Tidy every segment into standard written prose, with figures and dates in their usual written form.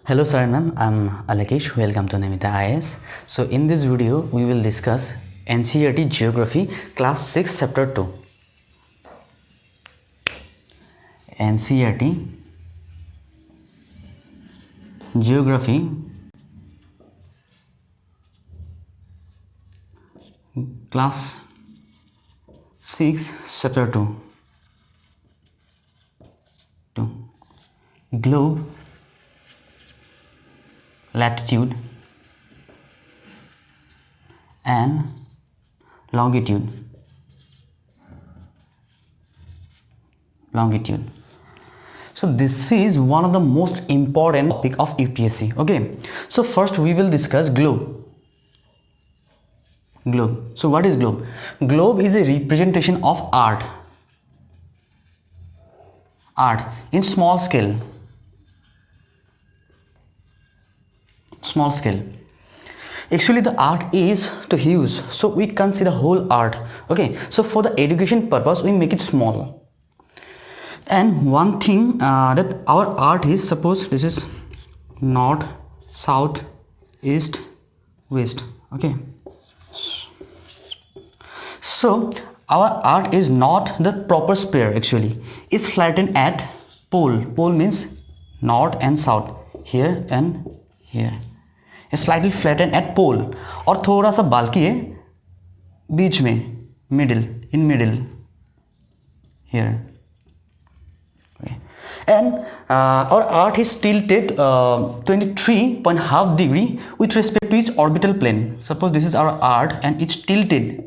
Hello sir and ma'am, I'm Alakesh. Welcome to Namita IAS. So in this video we will discuss NCERT Geography Class 6 Chapter 2. NCERT Geography Class 6 Chapter 2. Globe, latitude and longitude. So this is one of the most important topic of UPSC. Okay, so first we will discuss globe. So what is globe? Globe is a representation of art in small scale. Actually the art is too huge, so we consider whole art. Okay, so for the education purpose we make it small. And one thing that our art is, suppose this is north, south, east, west. Okay, so our art is not the proper sphere. Actually it's flattened at pole means north and south, here and here. Slightly flatten at pole और थोड़ा सा bulky है बीच में, middle here. And our art is tilted 23.5 degree with respect to its orbital plane. Suppose this is our art and it's tilted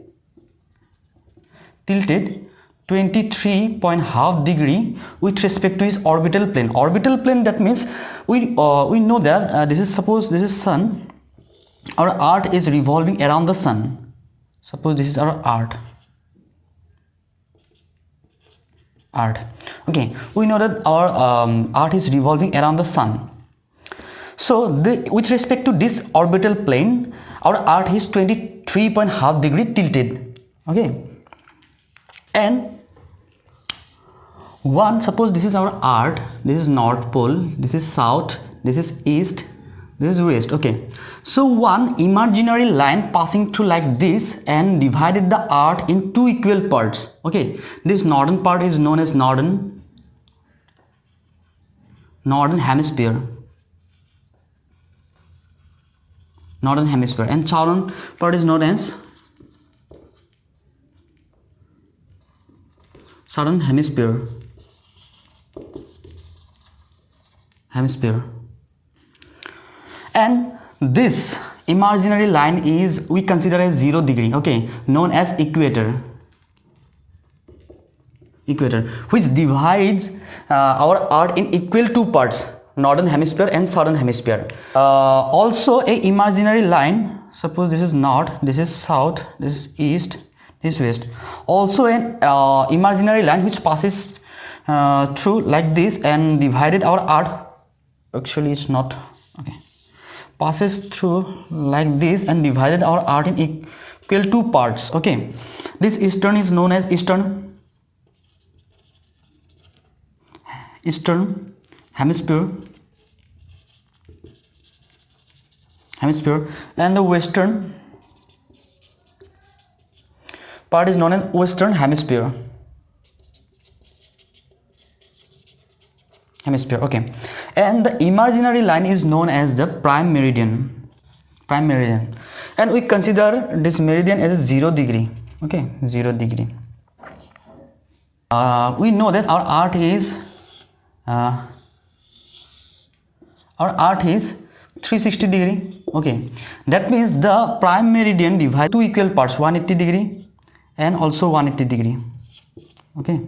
23.5 degree with respect to its orbital plane. Orbital plane, that means we know that this is, suppose this is sun. Our art is revolving around the sun. Suppose this is our art. Okay, we know that our art is revolving around the sun. So with respect to this orbital plane, our art is 23.5 degree tilted. Okay, and suppose this is our art, this is north pole, this is south, this is east, this is west. Okay, so one imaginary line passing through like this and divided the art in two equal parts. Okay, this northern part is known as northern hemisphere, and southern part is known as southern hemisphere. And this imaginary line is we consider as 0 degree, okay, known as equator, which divides our art in equal two parts, northern hemisphere and southern hemisphere. Also a imaginary line, suppose this is north, this is south, this is east, this is west. Also an imaginary line which passes through like this and divided our art. Actually it's not, okay, passes through like this and divided our art in equal two parts. Okay, this eastern is known as eastern hemisphere, and the western part is known as western hemisphere. Okay, and the imaginary line is known as the prime meridian, and we consider this meridian as 0 degree. Okay, 0 degree. We know that our art is 360 degree. Okay, that means the prime meridian divides two equal parts, 180 degree and also 180 degree. Okay,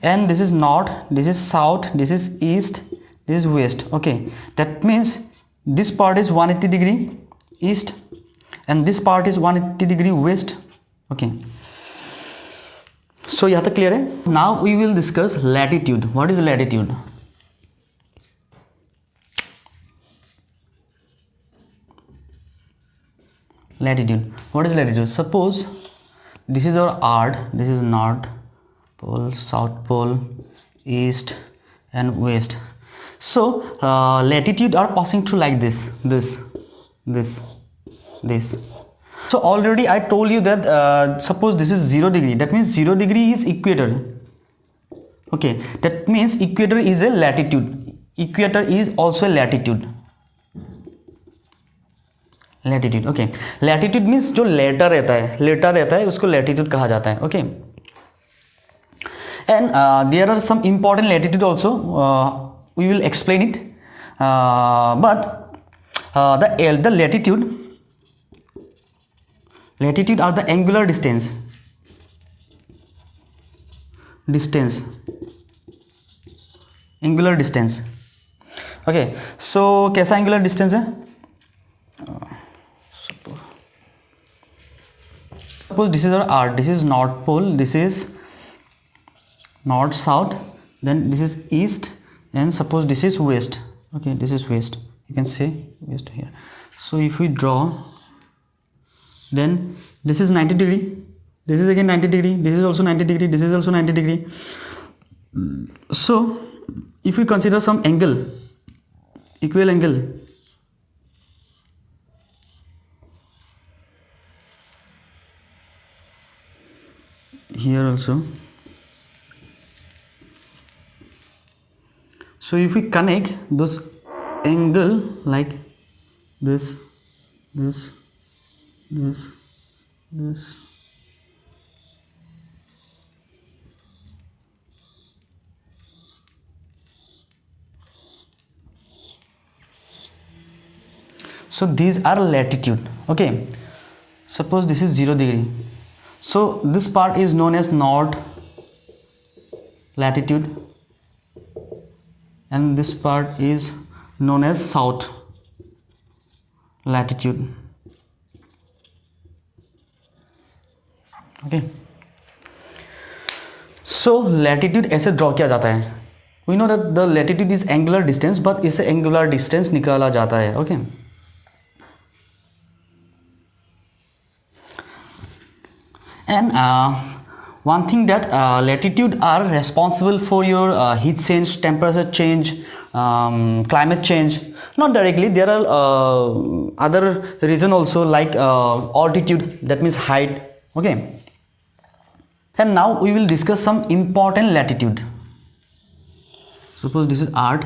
and this is north, this is south, this is east, this is west. Okay, that means this part is 180 degree east and this part is 180 degree west. Okay, so यहाँ तक clear है? Now we will discuss latitude. What is latitude? What is latitude? Suppose this is our art, this is north pole, south pole, east and west. So latitude are passing through like this. So already I told you that suppose this is 0 degree, that means 0 degree is equator. Okay, that means equator is a latitude. Equator is also a latitude. Latitude, okay. Latitude means जो लेटा रहता है उसको latitude कहा जाता है. Okay. And there are some important latitude also. We will explain it. But the latitude are the angular distance. Angular distance. Okay. So कैसा angular distance है? Suppose this is our earth, this is north pole, this is north south, then this is east, and suppose this is west. Okay, this is west, you can say west here. So if we draw, then this is 90 degree, this is again 90 degree, this is also 90 degree, this is also 90 degree. So if we consider some angle, equal angle, here also. So if we connect those angle like this, so these are latitude. Okay, suppose this is 0 degree, so this part is known as north latitude, and this part is known as south latitude. Okay, so latitude ऐसे draw किया जाता है. We know that the latitude is angular distance, but इसे angular distance निकाला जाता है. Okay, and one thing that latitude are responsible for your heat change, temperature change, climate change. Not directly, there are other reason also, like altitude, that means height. Okay, and now we will discuss some important latitude. Suppose this is earth,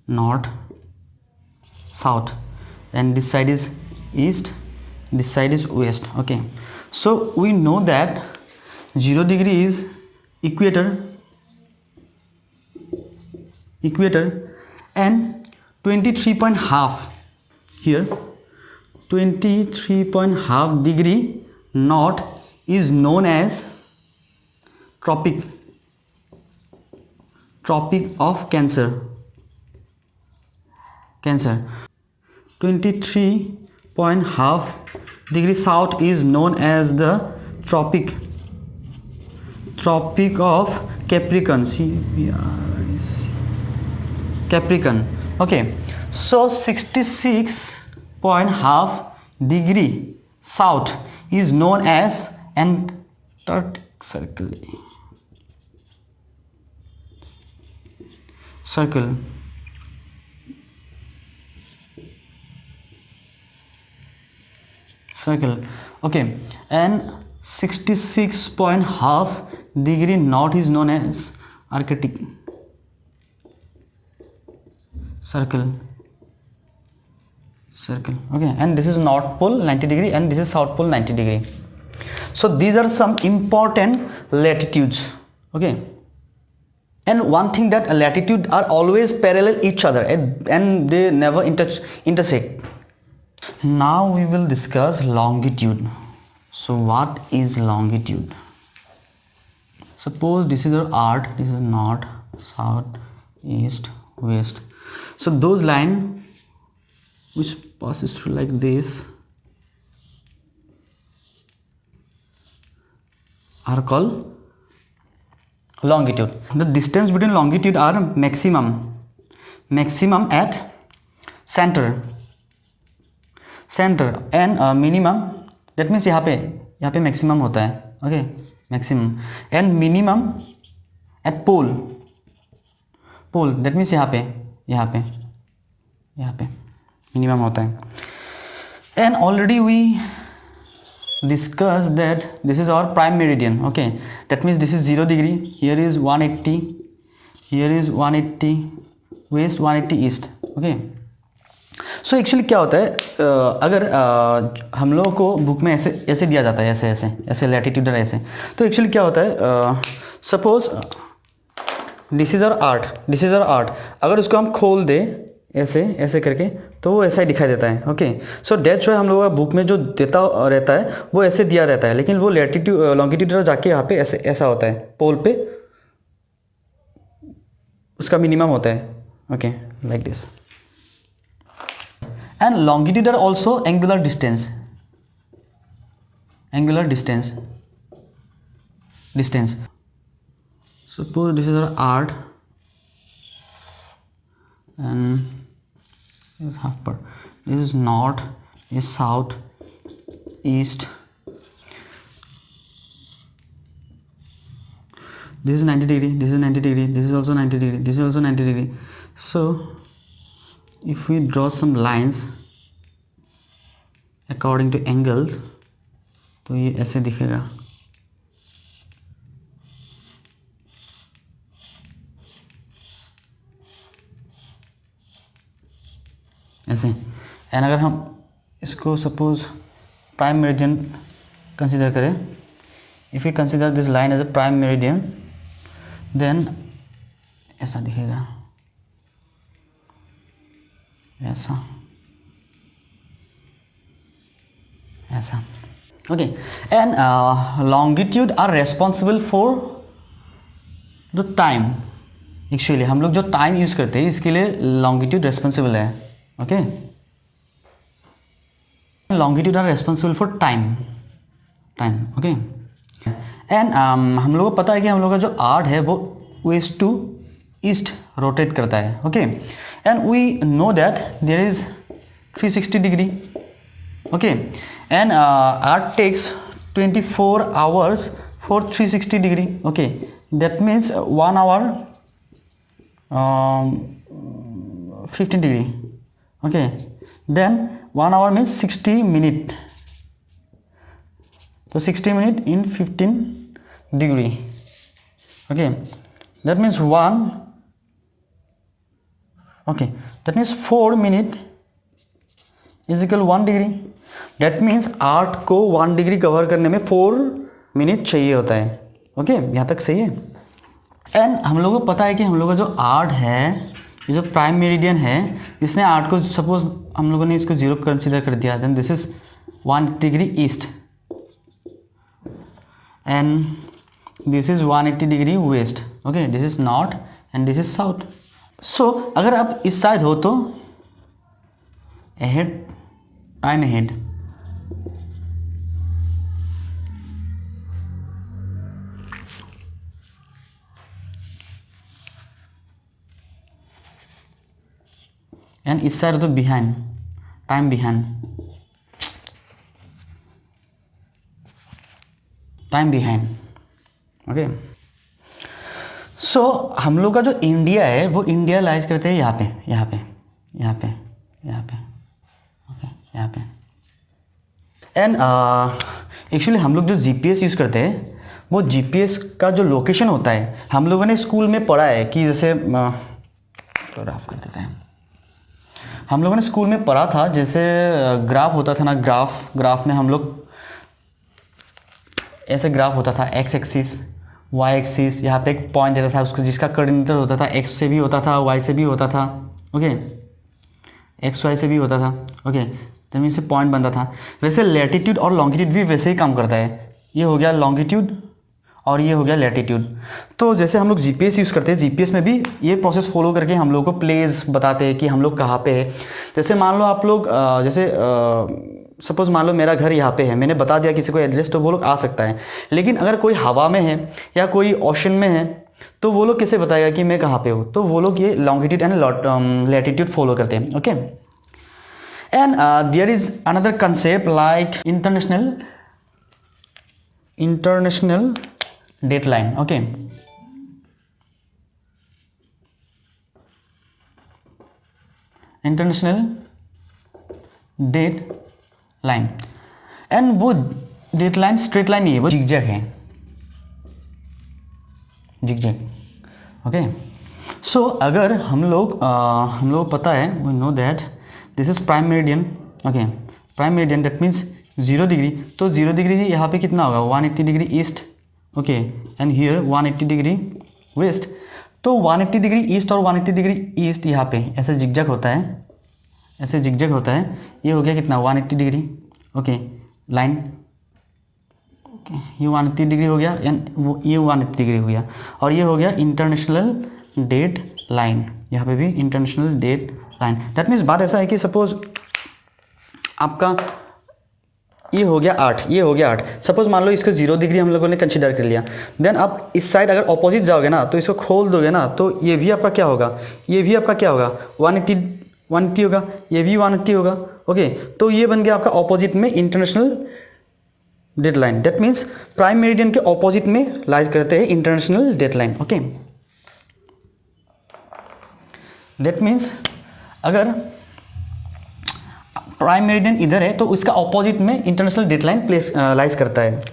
north, south, and this side is east, this side is west. Okay, so we know that 0 degree is equator, and 23.5 here, 23.5 degree north is known as tropic of Cancer. 23.5 degree south is known as the tropic of Capricorn. Capricorn. Okay, so 66.5 degree south is known as Antarctic Circle. Okay, and 66.5 degree north is known as Arctic Circle. Okay, and this is north pole 90 degree, and this is south pole 90 degree. So these are some important latitudes. Okay, and one thing that latitude are always parallel each other, and they never intersect. Now we will discuss longitude. So what is longitude? Suppose this is our earth, this is north, south, east, west. So those line which passes through like this are called longitude. The distance between longitude are maximum at center, and minimum, that means यहाँ पे maximum होता है. Okay, maximum, and minimum at pole pole, that means यहाँ पे minimum होता है. And already we discuss that this is our prime meridian. Okay, that means this is 0 degree, here is 180, here is 180 west, 180 east. Okay, so actually क्या होता है, अगर हम लोगों को बुक में ऐसे दिया जाता है, ऐसे लैटिट्यूड और ऐसे, तो एक्चुअली क्या होता है, suppose this is our earth, अगर उसको हम खोल दे ऐसे करके, तो वो ऐसा ही दिखाई देता है. ओके, सो दैट्स व्हाई हम लोगों का बुक में जो देता रहता है वो ऐसे दिया रहता है, लेकिन वो लैटिट्यूड लॉन्गिट्यूड जाके यहाँ पे ऐसा होता है, पोल पे उसका मिनिमम होता है. Okay, like this. And longitude are also angular distance. Suppose this is our earth and is half part. This is north, is south, east. This is 90 degree, this is 90 degree, this is also 90 degree, this is also 90 degree. So if we draw some lines according to angles, तो ये ऐसे दिखेगा. ऐसे. And अगर हम इसको suppose prime meridian consider करें, if you consider this line as a prime meridian, then ऐसा दिखेगा, ऐसा. Okay, and longitude are responsible for the time. Actually हम लोग जो टाइम यूज़ करते हैं इसके लिए लॉन्गिट्यूड रेस्पॉन्सिबल है. Okay, longitude are responsible for time. Okay, and हम लोगों को पता है कि हम लोग का जो आर्ट है वो वेस्ट टू ईस्ट रोटेट करता है. Okay, and we know that there is 360 degree. Okay, and earth takes 24 hours for 360 degree. Okay, that means 1 hour 15 degree. Okay, then 1 hour means 60 minute. So 60 minute in 15 degree. Okay, that means 1. Okay, that means 4 minute is equal 1 degree. That means art को 1 degree cover करने में 4 minute चाहिए होता है. Okay, यहाँ तक सही है. एंड हम लोगों को पता है कि हम लोग का जो आर्ट है, ये जो प्राइम मेरिडियन है, इसने आर्ट को सपोज हम लोगों ने इसको 0 कंसीडर कर दिया, then this is 1 degree east and this is 180 degree west. Okay, this is north and this is south. So अगर आप इस साइड हो तो अहेड, टाइम अहेड. एंड इस साइड तो behind, time behind. Okay, so हम लोग का जो इंडिया है वो इंडिया लाइज करते हैं यहाँ पे. ओके, यहाँ पे. एंड एक्चुअली हम लोग जो जीपीएस यूज़ करते हैं, वो जीपीएस का जो लोकेशन होता है, हम लोगों ने स्कूल में पढ़ा है कि जैसे तो ग्राफ कर देते हैं. हम लोगों ने स्कूल में पढ़ा था, जैसे ग्राफ होता था ना, ग्राफ में हम लोग ऐसे ग्राफ होता था, एक्स एक्सिस, वाई एक्सिस, यहाँ पे एक पॉइंट देता था उसको, जिसका कोऑर्डिनेटर होता था एक्स से भी होता था, वाई से भी होता था. ओके, एक्स वाई से भी होता था. ओके, तब इससे पॉइंट बनता था. वैसे लैटिट्यूड और लॉन्गिट्यूड भी वैसे ही काम करता है. ये हो गया लॉन्गिट्यूड और ये हो गया लैटिट्यूड. तो जैसे हम लोग जीपीएस यूज़ करते हैं, जीपीएस में भी ये प्रोसेस फॉलो करके हम लोग को प्लेस बताते हैं कि हम लोग कहाँ पे है. जैसे मान लो आप लोग जैसे सपोज मान लो मेरा घर यहाँ पे है, मैंने बता दिया किसी को एड्रेस, तो वो लोग आ सकता है. लेकिन अगर कोई हवा में है या कोई ओशन में है, तो वो लोग कैसे बताएगा कि मैं कहाँ पे हूँ? तो वो लोग ये लॉन्गिट्यूड एंड लैटिट्यूड फॉलो करते हैं. Okay, and there is another concept like international dateline. Okay, international date line, and वो डेट लाइन स्ट्रेट लाइन नहीं है, वो जिगजैग है, जिगजैग। ओके, सो अगर हम लोग पता है, we know that this is prime meridian. Okay, prime meridian that means 0 degree, तो 0 डिग्री यहाँ पे कितना होगा 180 degree east. Okay, and here 180 degree west. तो 180 डिग्री ईस्ट और 180 डिग्री ईस्ट यहाँ पे ऐसे जिगजैग होता है, ऐसे जिगजैग होता है। ये हो गया कितना 180 डिग्री। ओके, लाइन, ओके, ये 180 डिग्री हो गया, एंड वो ये 180 डिग्री हो गया, और ये हो गया इंटरनेशनल डेट लाइन। यहाँ पे भी international date line. That means बात ऐसा है कि सपोज आपका ये हो गया 8, ये हो गया 8। सपोज मान लो इसको 0 डिग्री हम लोगों ने कंसीडर कर लिया, देन आप इस साइड अगर ऑपोजिट जाओगे ना, तो इसको खोल दोगे ना, तो ये भी आपका क्या होगा, ये भी आपका क्या होगा 180 होगा, ये भी 180 होगा। ओके, तो ये बन गया आपका ऑपोजिट में international date line. That means prime meridian के ऑपोजिट में लाइज करते हैं international date line. Okay, that means अगर प्राइम मेरिडियन इधर है तो उसका ऑपोजिट में international date line place lies करता है।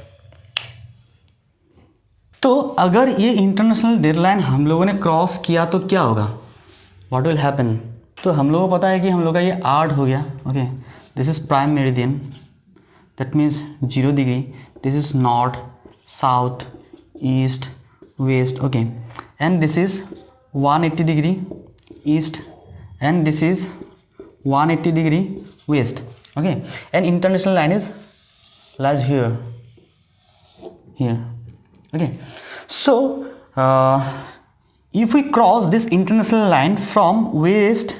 तो अगर ये इंटरनेशनल डेट लाइन हम लोगों ने क्रॉस किया तो क्या होगा, व्हाट विल हैपन। तो हम लोगों को पता है कि हम लोग का ये 8 हो गया। Okay, this is prime meridian, that means 0 degree, this is north, south, east, west. Okay, and this is 180 degree east, and this is 180 degree west. Okay, and international line is lies here. Okay, so if we cross this international line from west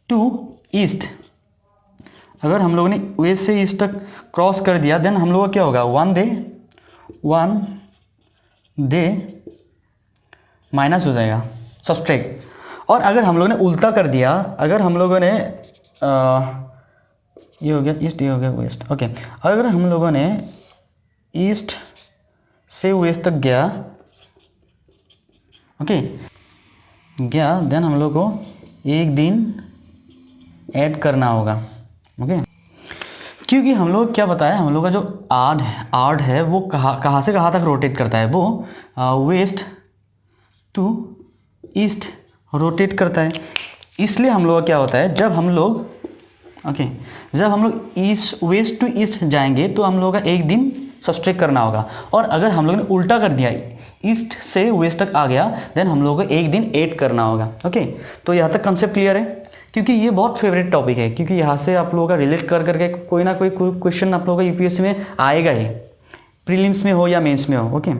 to east, अगर हम लोगों ने waste से east तक cross कर दिया, then हम लोगों का क्या होगा, वन डे माइनस हो जाएगा, सब्सट्रैक्ट। और अगर हम लोगों ने उल्टा कर दिया, अगर हम लोगों ने ये हो गया ईस्ट, ये हो गया वेस्ट। ओके, अगर हम लोगों ने ईस्ट से वेस्ट तक गया, ओके गया, देन हम लोग को एक दिन ऐड करना होगा। ओके, क्योंकि हम लोग क्या बताया, हम लोग का जो आर्ट है वो कहाँ से कहाँ तक रोटेट करता है, वो वेस्ट टू ईस्ट रोटेट करता है। इसलिए हम लोग का क्या होता है, जब हम लोग वेस्ट टू ईस्ट जाएंगे तो हम लोग का एक दिन सब्सट्रैक्ट करना होगा। और अगर हम लोग ने उल्टा कर दिया, ईस्ट से वेस्ट तक आ गया, देन हम लोग को एक दिन ऐड करना होगा। ओके, तो यहाँ तक कंसेप्ट क्लियर है, क्योंकि ये बहुत फेवरेट टॉपिक है, क्योंकि यहाँ से आप लोगों का रिलेट कर करके कोई ना कोई क्वेश्चन आप लोगों का यूपीएससी में आएगा ही, प्रीलिम्स में हो या मेंस में हो। ओके,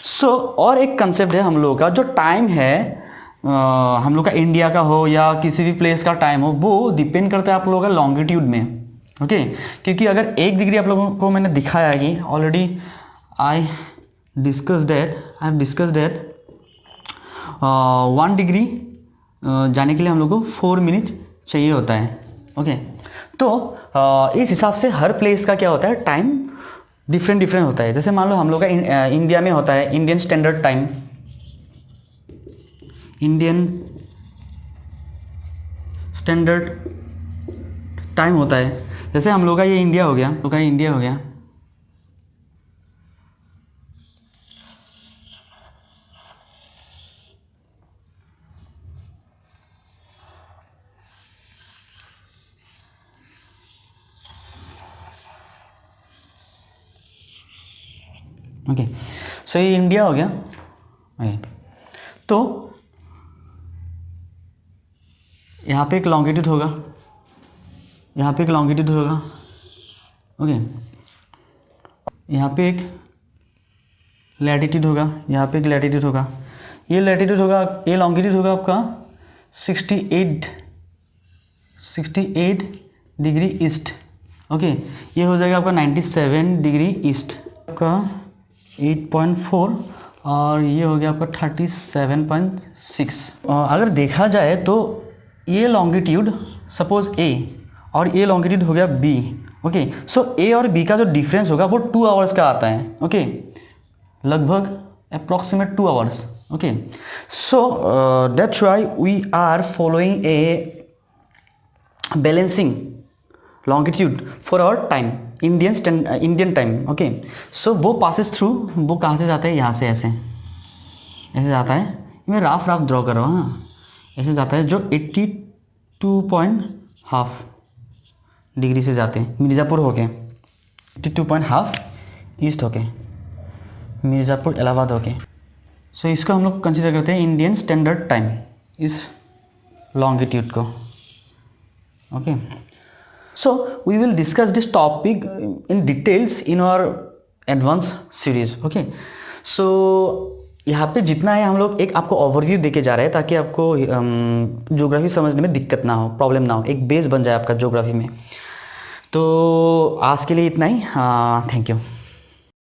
सो और एक कंसेप्ट है हम लोगों का, जो टाइम है हम लोग का इंडिया का हो या किसी भी प्लेस का टाइम हो, वो डिपेंड करता है आप लोगों का लॉन्गिट्यूड में। ओके, क्योंकि अगर 1 डिग्री आप लोगों को मैंने दिखाया है कि already I have discuss that 1 degree जाने के लिए हम लोग को 4 मिनट चाहिए होता है। ओके, तो इस हिसाब से हर प्लेस का क्या होता है, टाइम डिफरेंट होता है। जैसे मान लो हम लोग का इंडिया में होता है इंडियन स्टैंडर्ड टाइम, होता है। जैसे हम लोग का ये इंडिया हो गया, ओके, सो ये इंडिया हो गया। तो यहाँ पे एक लॉन्गिट्यूड होगा, ओके, यहाँ पे एक लैटिट्यूड होगा, ये लैटिट्यूड होगा, ये लॉन्गिट्यूड होगा आपका 68 डिग्री ईस्ट। ओके, ये हो जाएगा आपका 97 डिग्री ईस्ट, आपका 8.4, और ये हो गया आपका 37.6। अगर देखा जाए तो ये लॉन्गिट्यूड सपोज ए और ये लॉन्गिट्यूड हो गया बी। ओके, सो ए और बी का जो डिफरेंस होगा वो 2 आवर्स का आता है। ओके, लगभग approximate 2 hours. Okay, so that's why we are following a balancing longitude for our time, Indian time. Okay, so वो passes through, वो कहाँ से जाता है, यहाँ से ऐसे ऐसे जाता है, मैं राफ ड्रॉ कर रहा हूँ, हाँ ऐसे जाता है, जो 82.5 डिग्री से जाते हैं मिर्ज़ापुर होके, 82.5 ईस्ट होके, मिर्ज़ापुर इलाहाबाद होके। सो इसको हम लोग कंसिडर करते हैं इंडियन स्टैंडर्ड टाइम, इस लॉन्गिट्यूड को। Okay, so we will discuss this topic in details in our advance series. Okay, so यहाँ पे जितना है हम लोग एक आपको ओवरव्यू देके जा रहे हैं ताकि आपको ज्योग्राफी समझने में दिक्कत ना हो, प्रॉब्लम ना हो, एक बेस बन जाए आपका ज्योग्राफी में। तो आज के लिए इतना ही, थैंक यू।